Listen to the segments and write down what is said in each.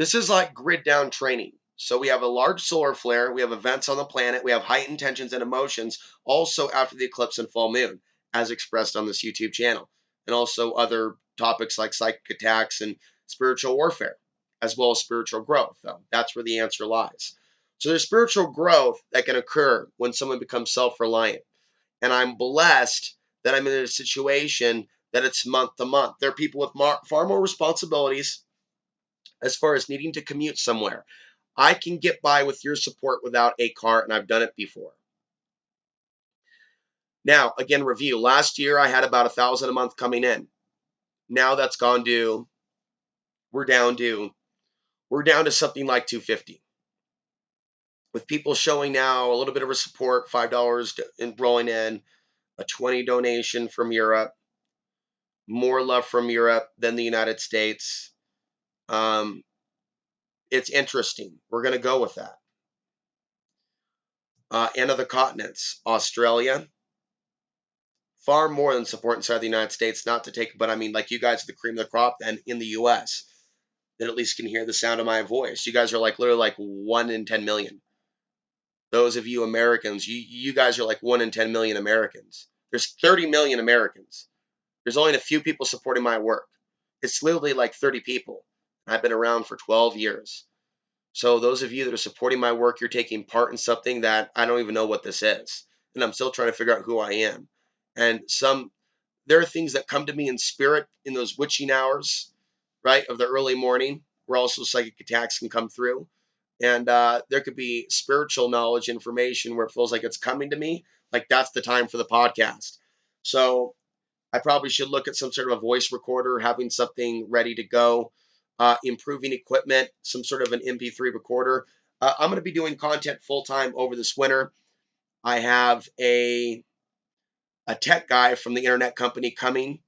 This is like grid down training. So we have a large solar flare, we have events on the planet, we have heightened tensions and emotions also after the eclipse and full moon, as expressed on this YouTube channel, and also other topics like psychic attacks and spiritual warfare, as well as spiritual growth, though. That's where the answer lies. So there's spiritual growth that can occur when someone becomes self-reliant. And I'm blessed that I'm in a situation that it's month to month. There are people with far more responsibilities as far as needing to commute somewhere. I can get by with your support without a car, and I've done it before. Now, again, review. Last year, I had about 1,000 a month coming in. Now that's gone to, we're down to something like 250. With people showing now a little bit of a support, $5 rolling in, a 20 donation from Europe, more love from Europe than the United States. It's interesting. We're going to go with that. And other continents, Australia, far more than support inside the United States. Not to take, but I mean, like you guys are the cream of the crop, and in the U.S. that at least can hear the sound of my voice. You guys are like literally like 1 in 10 million. Those of you Americans, you guys are like 1 in 10 million Americans. There's 30 million Americans. There's only a few people supporting my work. It's literally like 30 people. I've been around for 12 years. So those of you that are supporting my work, you're taking part in something that I don't even know what this is. And I'm still trying to figure out who I am. And there are things that come to me in spirit in those witching hours, right, of the early morning, where also psychic attacks can come through. And there could be spiritual knowledge, information where it feels like it's coming to me. Like that's the time for the podcast. So I probably should look at some sort of a voice recorder, having something ready to go, improving equipment, some sort of an MP3 recorder. I'm going to be doing content full time over this winter. I have a tech guy from the internet company coming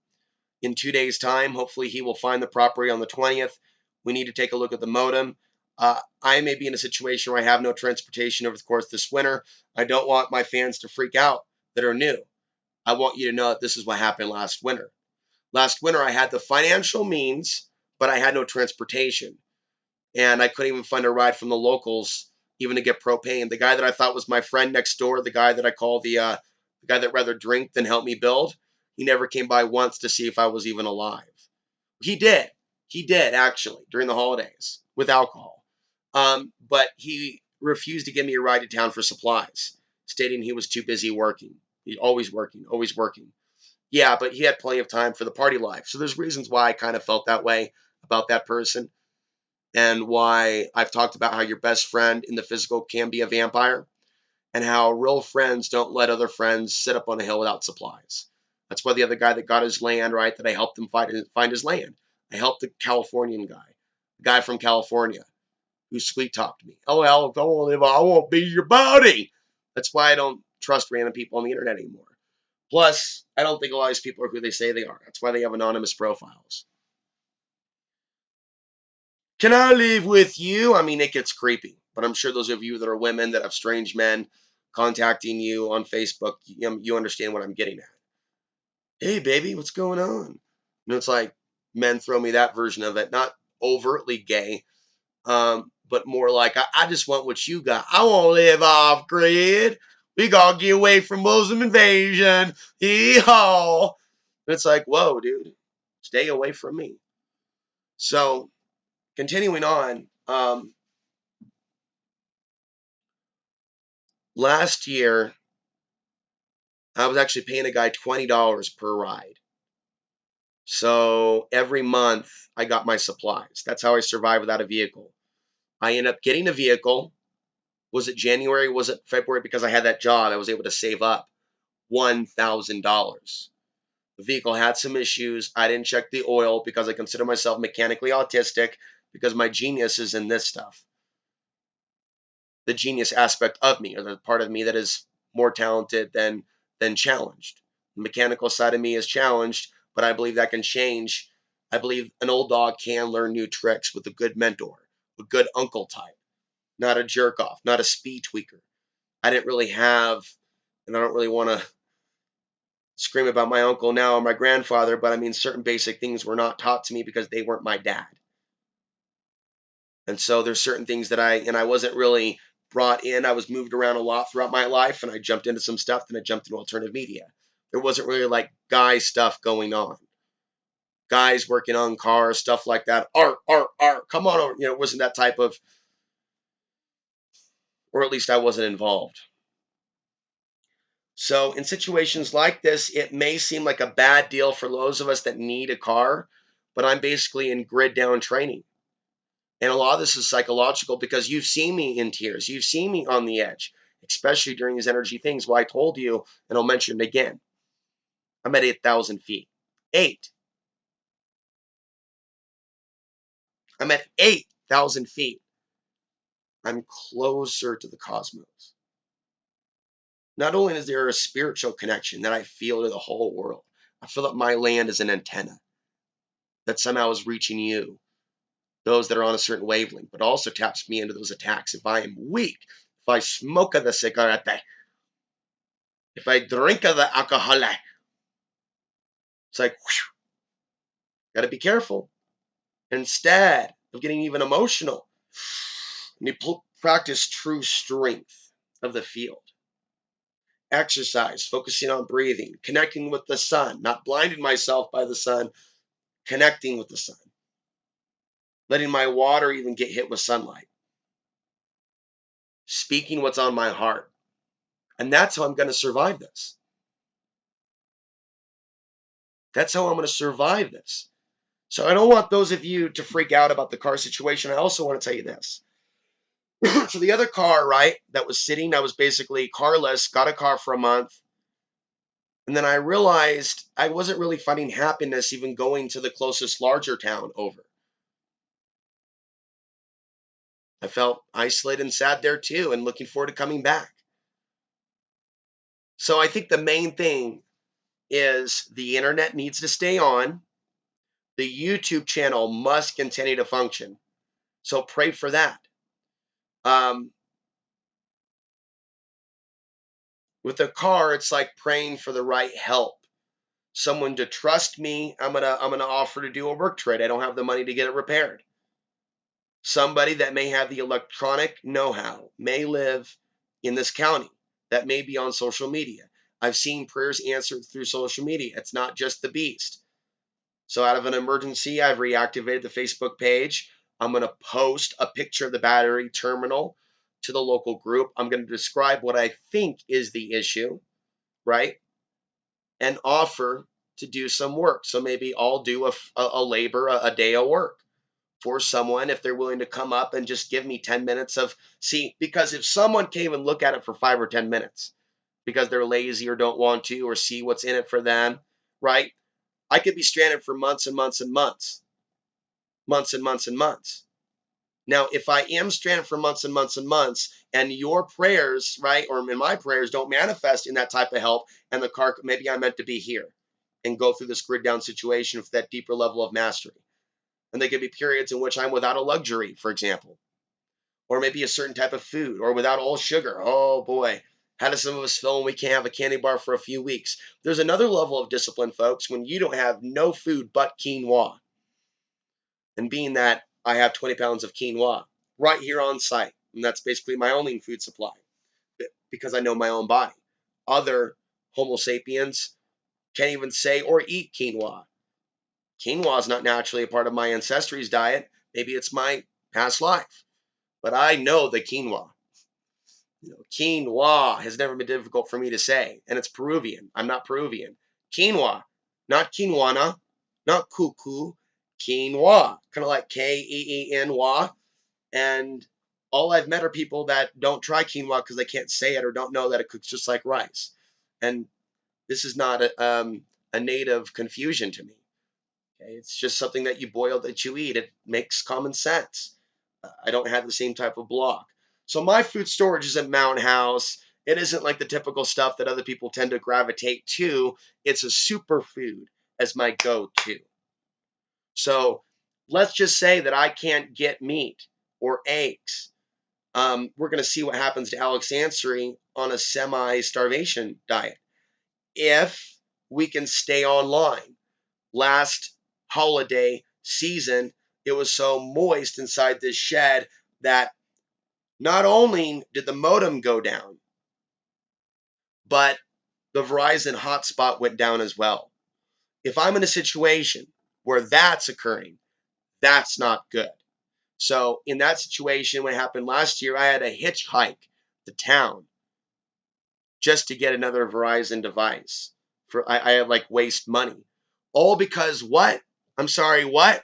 in 2 days' time. Hopefully, he will find the property on the 20th. We need to take a look at the modem. I may be in a situation where I have no transportation over the course of this winter. I don't want my fans to freak out that are new. I want you to know that this is what happened last winter. Last winter, I had the financial means, but I had no transportation. And I couldn't even find a ride from the locals, even to get propane. The guy that I thought was my friend next door, the guy that I call the guy that rather drink than help me build, he never came by once to see if I was even alive. He did. He did, actually, during the holidays with alcohol. But he refused to give me a ride to town for supplies, stating he was too busy working. He's always working, always working. Yeah, but he had plenty of time for the party life. So there's reasons why I kind of felt that way about that person, and why I've talked about how your best friend in the physical can be a vampire, and how real friends don't let other friends sit up on a hill without supplies. That's why the other guy that got his land, right, that I helped him find his land. I helped the Californian guy, the guy from California who sweet talked me. Oh, well, I won't be your buddy. That's why I don't trust random people on the internet anymore. Plus, I don't think a lot of these people are who they say they are. That's why they have anonymous profiles. Can I live with you? I mean, it gets creepy. But I'm sure those of you that are women that have strange men contacting you on Facebook, you understand what I'm getting at. Hey, baby, what's going on? It's like men throw me that version of it. Not overtly gay, but more like, I just want what you got. I won't live off grid. We gotta get away from Muslim invasion. Hee-haw. And it's like, whoa, dude, stay away from me. So, continuing on, last year, I was actually paying a guy $20 per ride. So every month, I got my supplies. That's how I survived without a vehicle. I ended up getting a vehicle. Was it January? Was it February? Because I had that job, I was able to save up $1,000. The vehicle had some issues. I didn't check the oil because I consider myself mechanically autistic, because my genius is in this stuff. The genius aspect of me, or the part of me that is more talented than challenged. The mechanical side of me is challenged, but I believe that can change. I believe an old dog can learn new tricks with a good mentor, a good uncle type, not a jerk off, not a speed tweaker. I didn't really have, and I don't really want to scream about my uncle now or my grandfather, but I mean, certain basic things were not taught to me because they weren't my dad. And so there's certain things that I wasn't really brought in. I was moved around a lot throughout my life, and I jumped into some stuff, then I jumped into alternative media. There wasn't really like guy stuff going on. Guys working on cars, stuff like that. Art, come on over. It wasn't that type of, or at least I wasn't involved. So in situations like this, it may seem like a bad deal for those of us that need a car, but I'm basically in grid down training. And a lot of this is psychological because you've seen me in tears. You've seen me on the edge, especially during these energy things. Well, I told you, and I'll mention it again. I'm at 8,000 feet. 8. I'm at 8,000 feet. I'm closer to the cosmos. Not only is there a spiritual connection that I feel to the whole world, I feel that my land is an antenna that somehow is reaching you, those that are on a certain wavelength, but also taps me into those attacks. If I am weak, if I smoke the cigarette, if I drink the alcohol, it's like, got to be careful. Instead of getting even emotional, you practice true strength of the field. Exercise, focusing on breathing, connecting with the sun, not blinding myself by the sun, connecting with the sun, letting my water even get hit with sunlight, speaking what's on my heart. And that's how I'm going to survive this. That's how I'm going to survive this. So I don't want those of you to freak out about the car situation. I also want to tell you this. So the other car, right, that was sitting, I was basically carless, got a car for a month. And then I realized I wasn't really finding happiness even going to the closest larger town over. I felt isolated and sad there too, and looking forward to coming back. So I think the main thing is the internet needs to stay on. The YouTube channel must continue to function. So pray for that. Um, with a car, it's like praying for the right help. Someone to trust me. I'm gonna offer to do a work trade. I don't have the money to get it repaired. Somebody that may have the electronic know-how may live in this county, that may be on social media. I've seen prayers answered through social media. It's not just the beast. So out of an emergency, I've reactivated the Facebook page. I'm going to post a picture of the battery terminal to the local group. I'm going to describe what I think is the issue, right? And offer to do some work. So maybe I'll do a labor, a day of work for someone if they're willing to come up and just give me 10 minutes of see, because if someone came and look at it for 5 or 10 minutes because they're lazy or don't want to or see what's in it for them, right? I could be stranded for months and months and months, months and months and months. Now, if I am stranded for months and months and months, and your prayers, right, or in my prayers don't manifest in that type of help, and the car, maybe I'm meant to be here and go through this grid down situation with that deeper level of mastery. And there could be periods in which I'm without a luxury, for example, or maybe a certain type of food, or without all sugar. Oh boy, how do some of us feel when we can't have a candy bar for a few weeks? There's another level of discipline, folks, when you don't have no food but quinoa. And being that I have 20 pounds of quinoa right here on site, and that's basically my only food supply because I know my own body. Other Homo sapiens can't even say or eat quinoa. Quinoa is not naturally a part of my ancestry's diet. Maybe it's my past life, but I know the quinoa. Quinoa has never been difficult for me to say, and it's Peruvian. I'm not Peruvian. Quinoa, not quinoa, not cuckoo. Quinoa, kind of like Keen-Y. And all I've met are people that don't try quinoa because they can't say it or don't know that it cooks just like rice. And this is not a native confusion to me. Okay? It's just something that you boil that you eat. It makes common sense. I don't have the same type of block. So my food storage isn't Mountain House. It isn't like the typical stuff that other people tend to gravitate to. It's a superfood as my go-to. So let's just say that I can't get meat or eggs. We're going to see what happens to Alex Ansary on a semi-starvation diet. If we can stay online. Last holiday season, it was so moist inside this shed that not only did the modem go down, but the Verizon hotspot went down as well. If I'm in a situation where that's occurring, that's not good. So in that situation, what happened last year, I had to hitchhike to town just to get another Verizon device. I had like waste money. All because what? I'm sorry, what?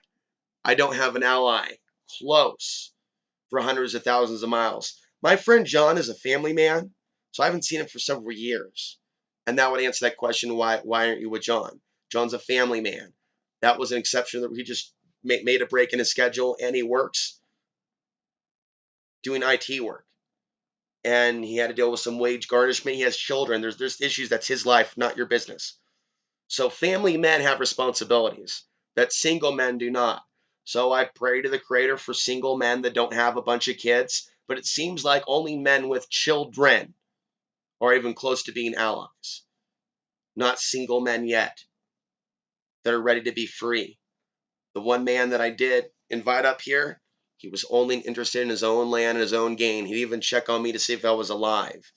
I don't have an ally close for hundreds of thousands of miles. My friend John is a family man, so I haven't seen him for several years. And that would answer that question, why aren't you with John? John's a family man. That was an exception that he just made a break in his schedule, and he works doing IT work. And he had to deal with some wage garnishment. He has children. There's issues. That's his life, not your business. So family men have responsibilities that single men do not. So I pray to the Creator for single men that don't have a bunch of kids, but it seems like only men with children are even close to being allies, not single men yet that are ready to be free. The one man that I did invite up here, he was only interested in his own land and his own gain. He'd even check on me to see if I was alive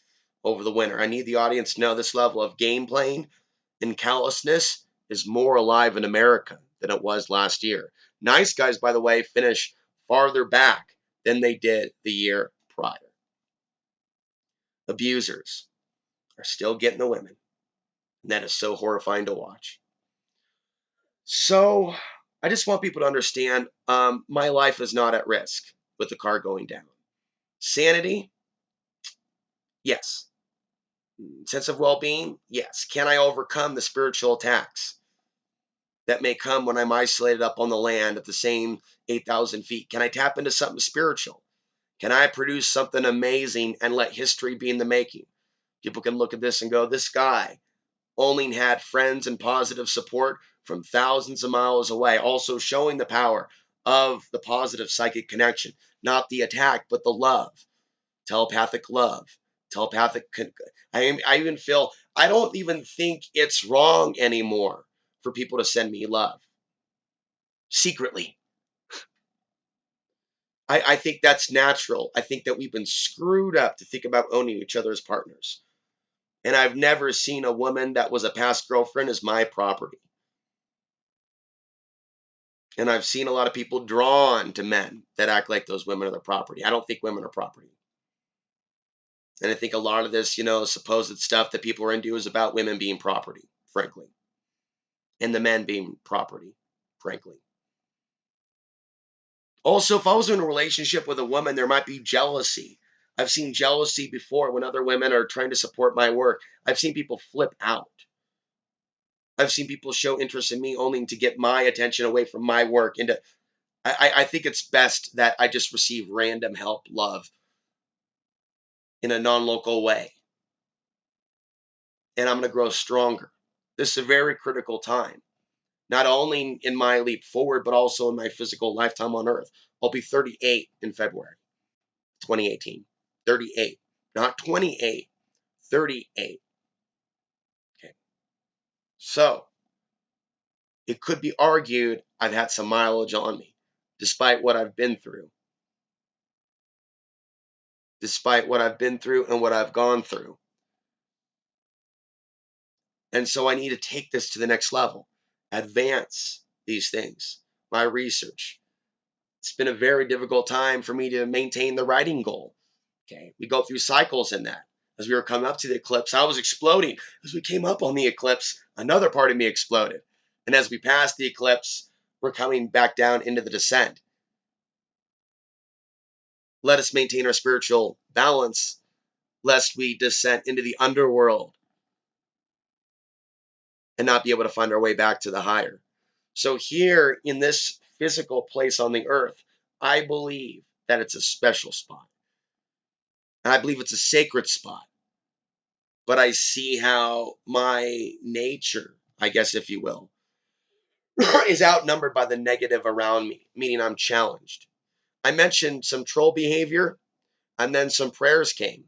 over the winter. I need the audience to know this level of game playing and callousness is more alive in America than it was last year. Nice guys, by the way, finish farther back than they did the year prior. Abusers are still getting the women, and that is so horrifying to watch. So I just want people to understand my life is not at risk with the car going down. Sanity, yes. Sense of well-being, yes. Can I overcome the spiritual attacks that may come when I'm isolated up on the land at the same 8,000 feet? Can I tap into something spiritual? Can I produce something amazing and let history be in the making? People can look at this and go, this guy only had friends and positive support from thousands of miles away, also showing the power of the positive psychic connection, not the attack, but the love, telepathic love, telepathic. I even feel, I don't even think it's wrong anymore for people to send me love secretly. I think that's natural. I think that we've been screwed up to think about owning each other as partners. And I've never seen a woman that was a past girlfriend as my property. And I've seen a lot of people drawn to men that act like those women are their property. I don't think women are property. And I think a lot of this, supposed stuff that people are into is about women being property, frankly, and the men being property, frankly. Also, if I was in a relationship with a woman, there might be jealousy. I've seen jealousy before when other women are trying to support my work. I've seen people flip out. I've seen people show interest in me only to get my attention away from my work. I think it's best that I just receive random help, love in a non-local way. And I'm going to grow stronger. This is a very critical time, not only in my leap forward, but also in my physical lifetime on Earth. I'll be 38 in February 2018. 38, not 28, 38. Okay. So it could be argued I've had some mileage on me, despite what I've been through. Despite what I've been through and what I've gone through. And so I need to take this to the next level, advance these things, my research. It's been a very difficult time for me to maintain the writing goal. Okay, we go through cycles in that. As we were coming up to the eclipse, I was exploding. As we came up on the eclipse, another part of me exploded. And as we passed the eclipse, we're coming back down into the descent. Let us maintain our spiritual balance, lest we descend into the underworld and not be able to find our way back to the higher. So here in this physical place on the earth, I believe that it's a special spot. And I believe it's a sacred spot. But I see how my nature, I guess if you will, is outnumbered by the negative around me, meaning I'm challenged. I mentioned some troll behavior, and then some prayers came.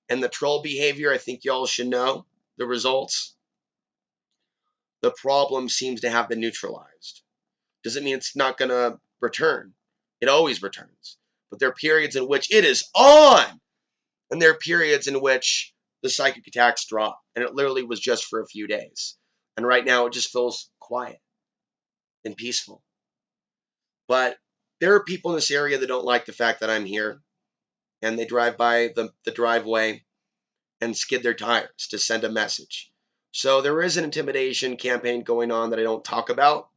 And the troll behavior, I think y'all should know the results. The problem seems to have been neutralized. Does it mean it's not going to return. It always returns. But there are periods in which it is on, and there are periods in which the psychic attacks drop, and it literally was just for a few days. And right now it just feels quiet and peaceful. But there are people in this area that don't like the fact that I'm here, and they drive by the driveway and skid their tires to send a message. So there is an intimidation campaign going on that I don't talk about,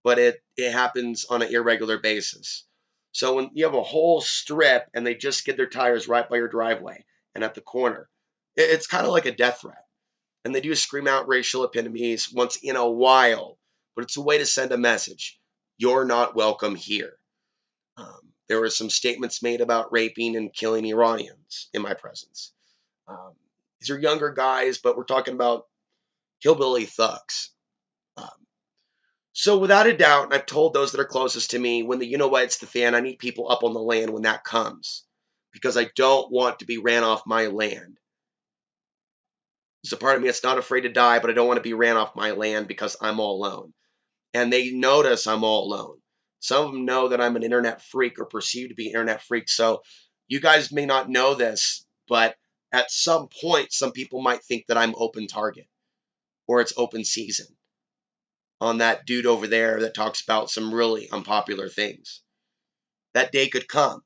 but it happens on an irregular basis. So when you have a whole strip and they just skid their tires right by your driveway and at the corner, it's kind of like a death threat. And they do scream out racial epitomes once in a while, but it's a way to send a message. You're not welcome here. There were some statements made about raping and killing Iranians in my presence. Um, these are younger guys, but we're talking about hillbilly thugs. Um, so without a doubt, and I've told those that are closest to me, when the you know what's the fan, I need people up on the land when that comes, because I don't want to be ran off my land. There's a part of me that's not afraid to die, but I don't want to be ran off my land because I'm all alone. And they notice I'm all alone. Some of them know that I'm an internet freak or perceived to be an internet freak. So you guys may not know this, but at some point, some people might think that I'm open target or it's open season on that dude over there that talks about some really unpopular things. That day could come.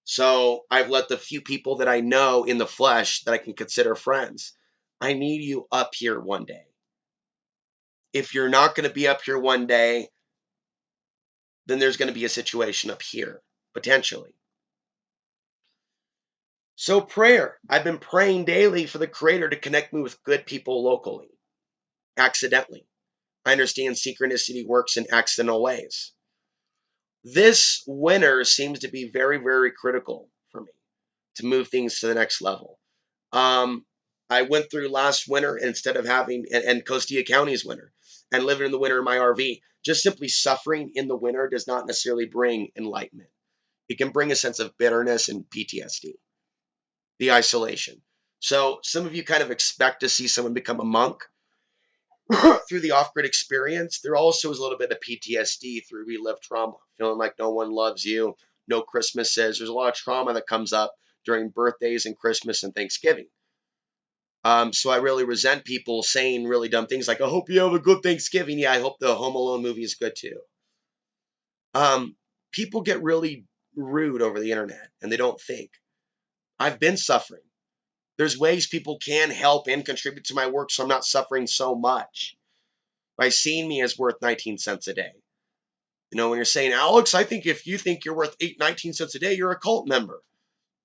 So I've let the few people that I know in the flesh that I can consider friends, I need you up here one day. If you're not going to be up here one day, then there's going to be a situation up here, potentially. So prayer. I've been praying daily for the Creator to connect me with good people locally, accidentally. I understand synchronicity works in accidental ways. This winter seems to be very, very critical for me to move things to the next level. Um, I went through last winter instead of having, and Costilla County's winter, and living in the winter in my RV. Just simply suffering in the winter does not necessarily bring enlightenment. It can bring a sense of bitterness and PTSD, the isolation. So some of you kind of expect to see someone become a monk through the off-grid experience. There also is a little bit of PTSD through relived trauma, feeling like no one loves you, no Christmases. There's a lot of trauma that comes up during birthdays and Christmas and Thanksgiving. So I really resent people saying really dumb things like, I hope you have a good Thanksgiving. Yeah, I hope the Home Alone movie is good too. People get really rude over the internet and they don't think. I've been suffering. There's ways people can help and contribute to my work so I'm not suffering so much by seeing me as worth 19 cents a day. You know, when you're saying, Alex, I think if you think you're worth 19 cents a day, you're a cult member.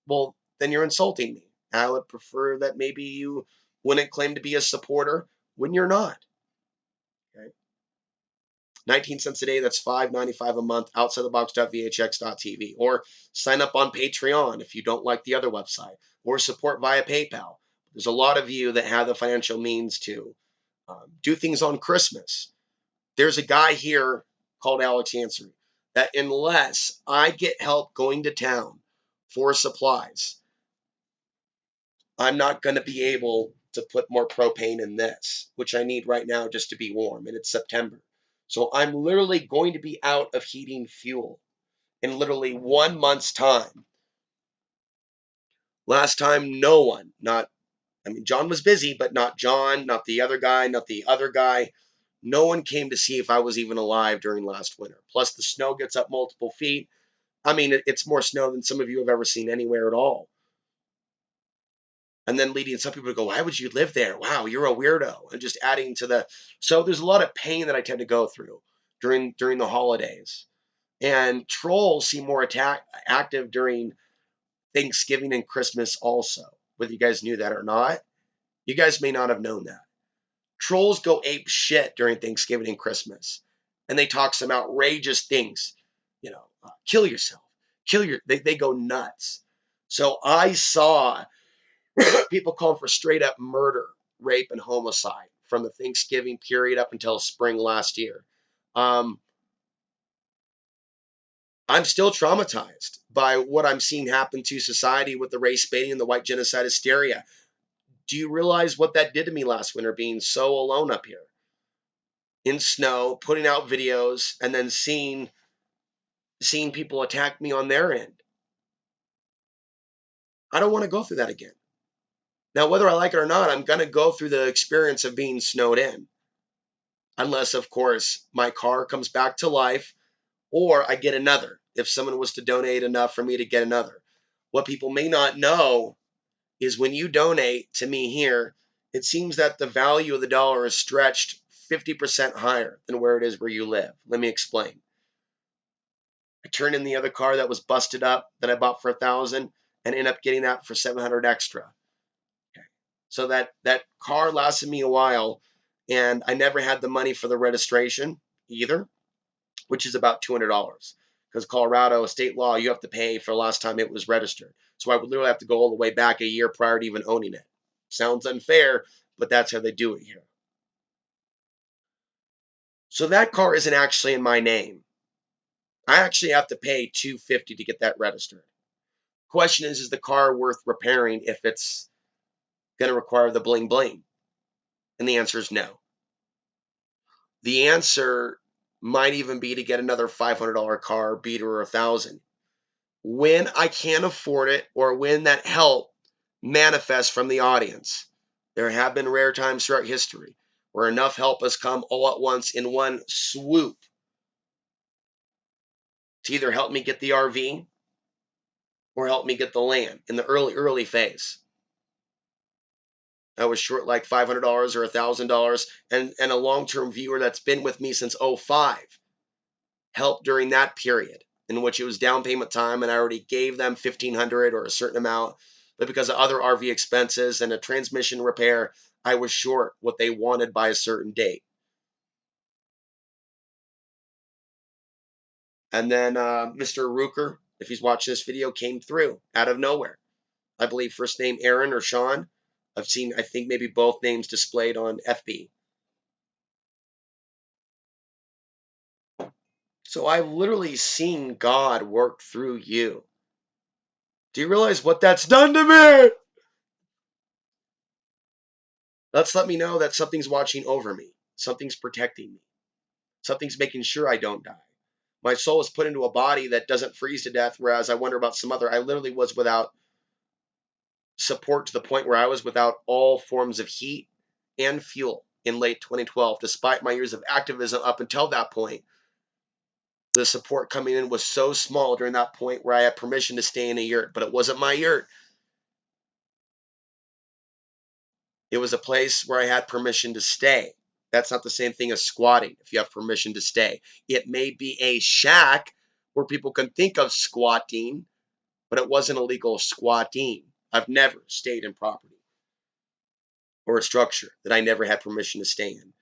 Well, then you're insulting me. I would prefer that maybe you wouldn't claim to be a supporter when you're not. Okay? 19 cents a day, that's $5.95 a month, outsidethebox.vhx.tv. Or sign up on Patreon if you don't like the other website, or support via PayPal. There's a lot of you that have the financial means to do things on Christmas. There's a guy here called Alex Ansary that unless I get help going to town for supplies, I'm not going to be able to put more propane in this, which I need right now just to be warm, and it's September. So I'm literally going to be out of heating fuel in literally 1 month's time. Last time, no one, John was busy, but not John, not the other guy, not the other guy. No one came to see if I was even alive during last winter. Plus, the snow gets up multiple feet. It's more snow than some of you have ever seen anywhere at all. And then leading some people to go, why would you live there? Wow, you're a weirdo. And just adding to the, so there's a lot of pain that I tend to go through during the holidays. And trolls seem more active during Thanksgiving and Christmas also. Whether you guys knew that or not, you guys may not have known that. Trolls go ape shit during Thanksgiving and Christmas. And they talk some outrageous things. Kill yourself. They go nuts. So I saw people calling for straight up murder, rape, and homicide from the Thanksgiving period up until spring last year. I'm still traumatized by what I'm seeing happen to society with the race baiting and the white genocide hysteria. Do you realize what that did to me last winter, being so alone up here in snow, putting out videos, and then seeing seeing people attack me on their end. I don't want to go through that again. Now, whether I like it or not, I'm going to go through the experience of being snowed in. Unless, of course, my car comes back to life or I get another. If someone was to donate enough for me to get another. What people may not know is when you donate to me here, it seems that the value of the dollar is stretched 50% higher than where it is where you live. Let me explain. I turned in the other car that was busted up that I bought for 1,000 and ended up getting that for 700 extra. Okay. So that car lasted me a while, and I never had the money for the registration either, which is about $200. Because Colorado state law, you have to pay for the last time it was registered. So I would literally have to go all the way back a year prior to even owning it. Sounds unfair, but that's how they do it here. So that car isn't actually in my name. I actually have to pay $250 to get that registered. Question is the car worth repairing if it's going to require the bling bling? And the answer is no. The answer might even be to get another $500 car, beater, or 1,000. When I can't afford it or when that help manifests from the audience. There have been rare times throughout history where enough help has come all at once in one swoop to either help me get the RV or help me get the land in the early phase. I was short like $500 or $1,000, and a long-term viewer that's been with me since '05 helped during that period in which it was down payment time and I already gave them $1,500 or a certain amount, but because of other RV expenses and a transmission repair, I was short what they wanted by a certain date. And then Mr. Rooker, if he's watching this video, came through out of nowhere. I believe first name Aaron or Sean. I've seen, I think, maybe both names displayed on FB. So I've literally seen God work through you. Do you realize what that's done to me? Let's let me know that something's watching over me. Something's protecting me. Something's making sure I don't die. My soul is put into a body that doesn't freeze to death, whereas I wonder about some other. I literally was without support to the point where I was without all forms of heat and fuel in late 2012. Despite my years of activism up until that point, the support coming in was so small during that point where I had permission to stay in a yurt, but it wasn't my yurt. It was a place where I had permission to stay. That's not the same thing as squatting if you have permission to stay. It may be a shack where people can think of squatting, but it wasn't illegal squatting. I've never stayed in property or a structure that I never had permission to stay in.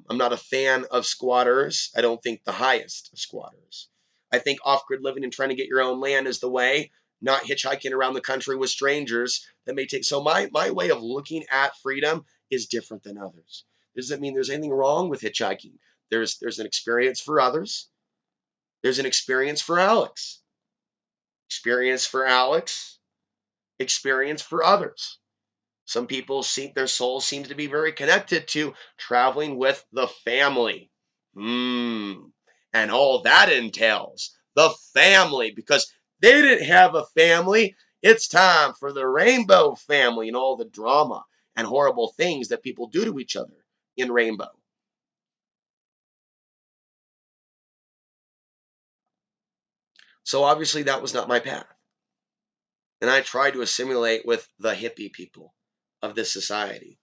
I'm not a fan of squatters. I don't think the highest of squatters. I think off-grid living and trying to get your own land is the way, not hitchhiking around the country with strangers that may take. So my way of looking at freedom is different than others. Doesn't mean there's anything wrong with hitchhiking. There's an experience for others. There's an experience for Alex. Experience for Alex. Experience for others. Some people see their soul seems to be very connected to traveling with the family. And all that entails the family, because they didn't have a family. It's time for the rainbow family and all the drama and horrible things that people do to each other in rainbow. So obviously that was not my path. And I tried to assimilate with the hippie people of this society.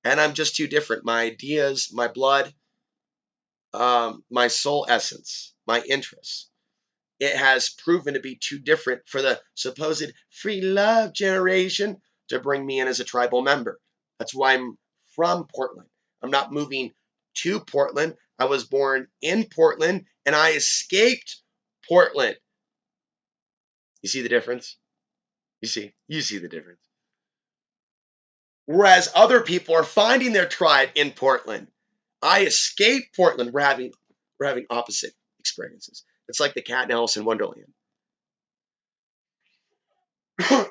And I'm just too different. My ideas, my blood, my soul essence, my interests. It has proven to be too different for the supposed free love generation to bring me in as a tribal member. That's why I'm from Portland. I'm not moving to Portland. I was born in Portland and I escaped Portland. You see the difference? You see the difference. Whereas other people are finding their tribe in Portland. I escaped Portland. We're having opposite experiences. It's like the cat and Alice in Wonderland.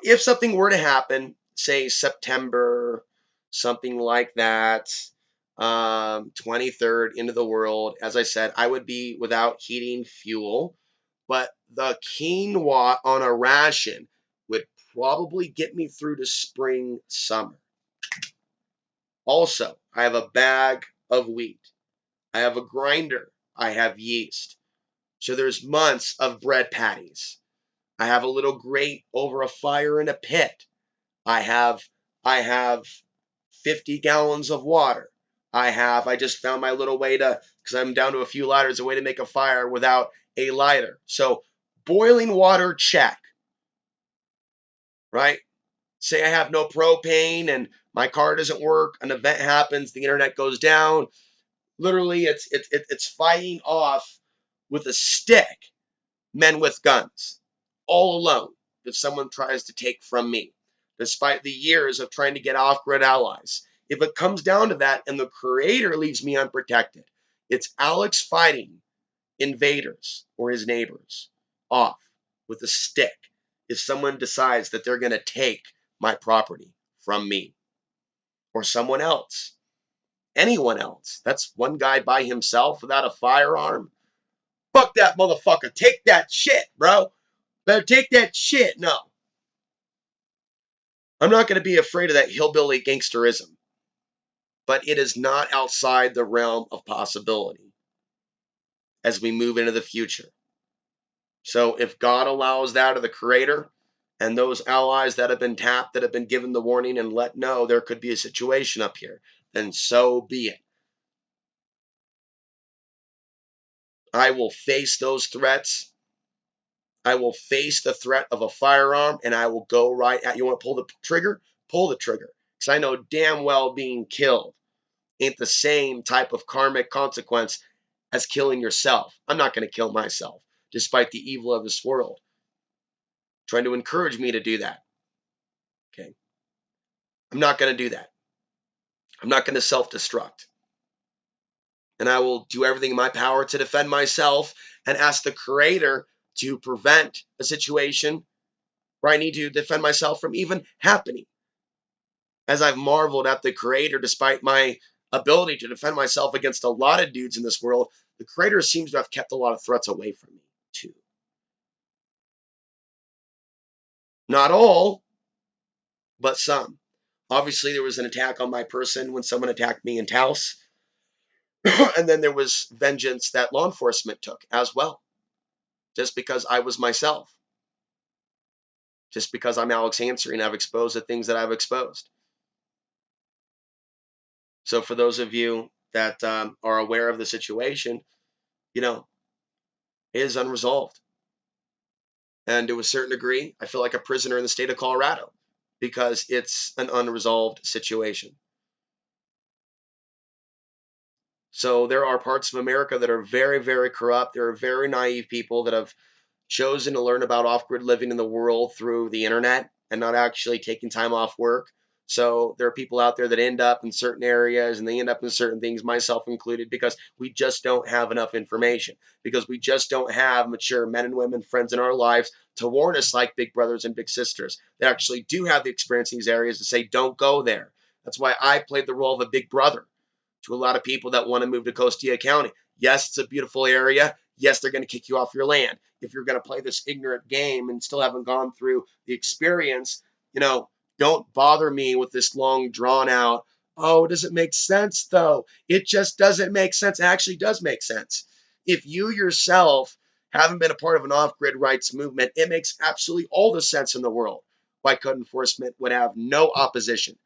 If something were to happen, say September, something like that, 23rd into the world, as I said, I would be without heating fuel. but the quinoa on a ration would probably get me through to spring, summer. Also, I have a bag of wheat. I have a grinder. I have yeast. So there's months of bread patties. I have a little grate over a fire in a pit. I have 50 gallons of water. I just found my little way to, because I'm down to a few lighters, a way to make a fire without a lighter. So boiling water, check, right? Say I have no propane and my car doesn't work, an event happens, the internet goes down. Literally, it's fighting off with a stick men with guns, all alone, if someone tries to take from me, despite the years of trying to get off-grid allies. If it comes down to that and the creator leaves me unprotected, it's Alex fighting invaders or his neighbors off with a stick if someone decides that they're going to take my property from me or someone else, anyone else. That's one guy by himself without a firearm. Fuck that motherfucker. Take that shit, bro. Better take that shit. No. I'm not going to be afraid of that hillbilly gangsterism, but it is not outside the realm of possibility as we move into the future. So if God allows that of the creator and those allies that have been tapped, that have been given the warning and let know there could be a situation up here, then so be it. I will face those threats. I will face the threat of a firearm and I will go right at you. Want to pull the trigger? Pull the trigger. Because I know damn well being killed ain't the same type of karmic consequence as killing yourself. I'm not going to kill myself, despite the evil of this world, trying to encourage me to do that. Okay. I'm not going to do that. I'm not going to self-destruct. And I will do everything in my power to defend myself and ask the creator to prevent a situation where I need to defend myself from even happening. As I've marveled at the creator, despite my ability to defend myself against a lot of dudes in this world, the creator seems to have kept a lot of threats away from me, too. Not all, but some. Obviously, there was an attack on my person when someone attacked me in Taos. And then there was vengeance that law enforcement took as well, just because I was myself, just because I'm Alex Ansary and I've exposed the things that I've exposed. So for those of you that are aware of the situation, you know, it is unresolved. And to a certain degree, I feel like a prisoner in the state of Colorado because it's an unresolved situation. So there are parts of America that are very, very corrupt. There are very naive people that have chosen to learn about off-grid living in the world through the internet and not actually taking time off work. So there are people out there that end up in certain areas and they end up in certain things, myself included, because we just don't have enough information, because we just don't have mature men and women, friends in our lives to warn us like big brothers and big sisters that actually do have the experience in these areas to say, don't go there. That's why I played the role of a big brother to a lot of people that want to move to Costilla County. Yes, it's a beautiful area. Yes, they're going to kick you off your land. If you're going to play this ignorant game and still haven't gone through the experience, don't bother me with this long drawn out, oh, does it make sense though? It just doesn't make sense. It actually does make sense. If you yourself haven't been a part of an off-grid rights movement, it makes absolutely all the sense in the world why code enforcement would have no opposition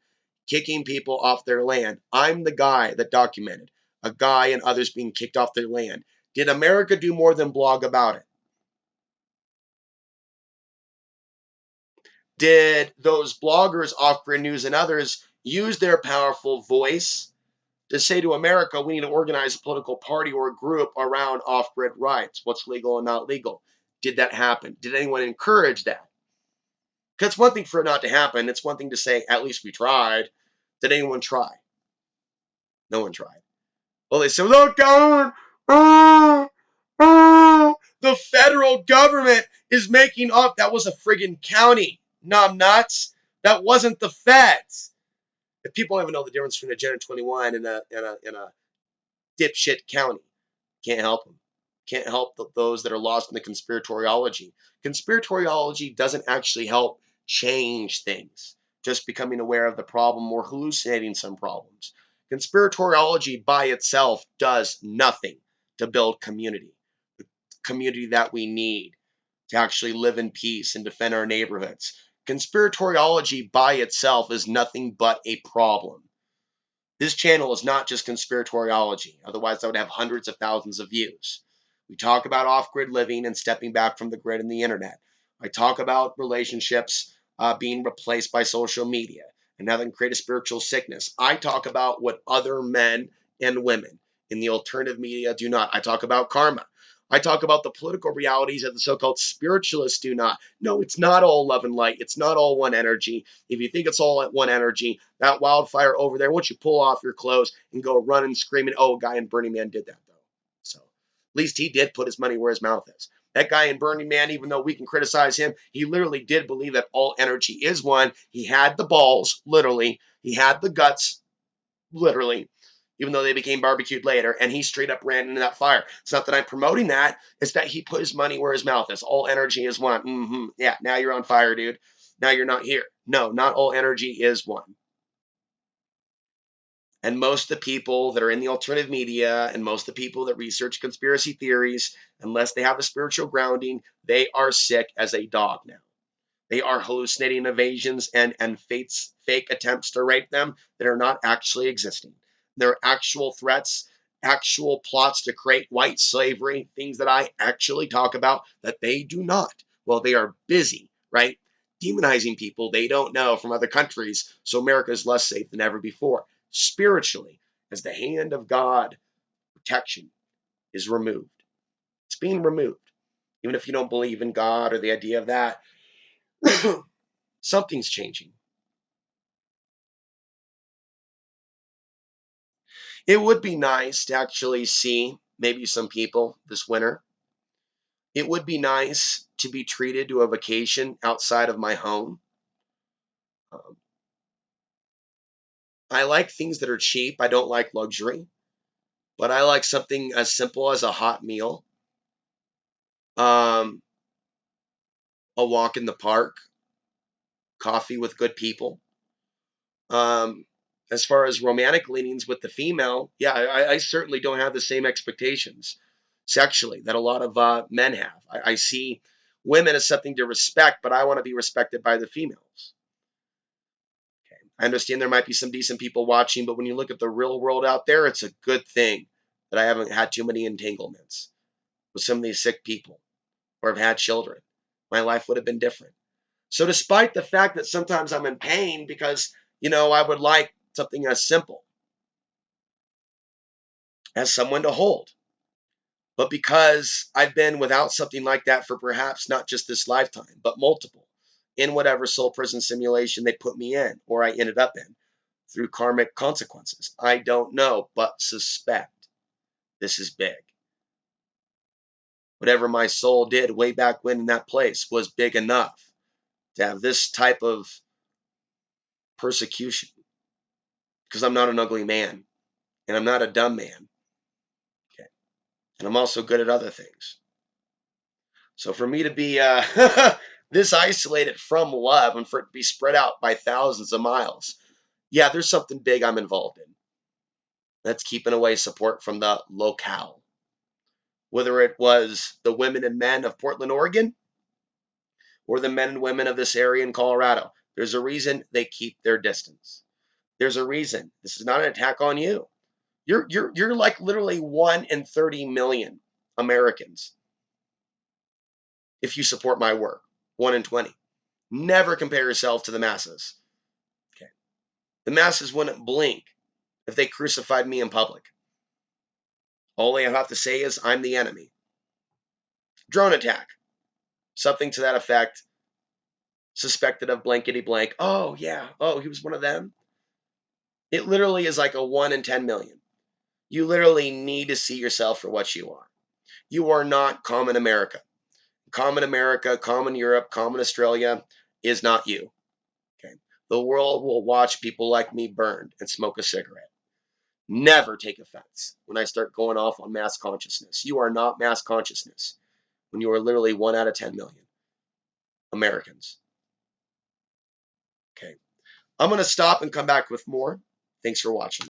kicking people off their land. I'm the guy that documented a guy and others being kicked off their land. Did America do more than blog about it? Did those bloggers, Off-Grid News and others, use their powerful voice to say to America, we need to organize a political party or a group around off-grid rights, what's legal and not legal? Did that happen? Did anyone encourage that? Because it's one thing for it not to happen. It's one thing to say, at least we tried. Did anyone try? No one tried. Well, they said, look down. The federal government is making up. That was a friggin' county. Numb nuts. That wasn't the feds. If people don't even know the difference between a Gen 21 and a dipshit county, can't help them. can't help those that are lost in the conspiratoriology. Conspiratoriology doesn't actually help change things, just becoming aware of the problem or hallucinating some problems. Conspiratoriology by itself does nothing to build community, the community that we need to actually live in peace and defend our neighborhoods. Conspiratoriology by itself is nothing but a problem. This channel is not just conspiratoriology, otherwise, I would have hundreds of thousands of views. We talk about off grid living and stepping back from the grid and the internet. I talk about relationships being replaced by social media and having create a spiritual sickness. I talk about what other men and women in the alternative media do not. I talk about karma. I talk about the political realities that the so called spiritualists do not. No, it's not all love and light. It's not all one energy. If you think it's all at one energy, that wildfire over there, once you pull off your clothes and go running, screaming, oh, a guy in Burning Man did that, though. So at least he did put his money where his mouth is. That guy in Burning Man, even though we can criticize him, he literally did believe that all energy is one. He had the balls, literally. He had the guts, literally, even though they became barbecued later, and he straight up ran into that fire. It's not that I'm promoting that. It's that he put his money where his mouth is. All energy is one. Yeah, now you're on fire, dude. Now you're not here. No, not all energy is one. And most of the people that are in the alternative media and most of the people that research conspiracy theories, unless they have a spiritual grounding, they are sick as a dog now. They are hallucinating evasions and fake attempts to rape them that are not actually existing. They're actual threats, actual plots to create white slavery, things that I actually talk about that they do not. Well, they are busy, right? Demonizing people they don't know from other countries, so America is less safe than ever before. Spiritually, as the hand of God protection is removed. It's being removed. Even if you don't believe in God or the idea of that, something's changing. It would be nice to actually see maybe some people this winter. It would be nice to be treated to a vacation outside of my home. Um, I like things that are cheap. I don't like luxury, but I like something as simple as a hot meal, um, a walk in the park, coffee with good people. Um, as far as romantic leanings with the female, yeah, I certainly don't have the same expectations sexually that a lot of men have. I see women as something to respect, but I want to be respected by the females. Okay. I understand there might be some decent people watching, but when you look at the real world out there, it's a good thing that I haven't had too many entanglements with some of these sick people or have had children. My life would have been different. So, despite the fact that sometimes I'm in pain because, I would like something as simple as someone to hold. But because I've been without something like that for perhaps not just this lifetime, but multiple, in whatever soul prison simulation they put me in or I ended up in through karmic consequences, I don't know, but suspect this is big. Whatever my soul did way back when in that place was big enough to have this type of persecution because I'm not an ugly man and I'm not a dumb man. Okay. And I'm also good at other things. So for me to be this isolated from love and for it to be spread out by thousands of miles, yeah, there's something big I'm involved in. That's keeping away support from the locale. Whether it was the women and men of Portland, Oregon, or the men and women of this area in Colorado, there's a reason they keep their distance. There's a reason. This is not an attack on you. You're like literally 1 in 30 million Americans if you support my work. 1 in 20. Never compare yourself to the masses. Okay. The masses wouldn't blink if they crucified me in public. All they have to say is, I'm the enemy. Drone attack. Something to that effect. Suspected of blankety blank. Oh, yeah. Oh, he was one of them. It literally is like a 1 in 10 million. You literally need to see yourself for what you are. You are not common America. Common America, common Europe, common Australia is not you. Okay. The world will watch people like me burn and smoke a cigarette. Never take offense when I start going off on mass consciousness. You are not mass consciousness when you are literally 1 out of 10 million Americans. Okay. I'm going to stop and come back with more. Thanks for watching.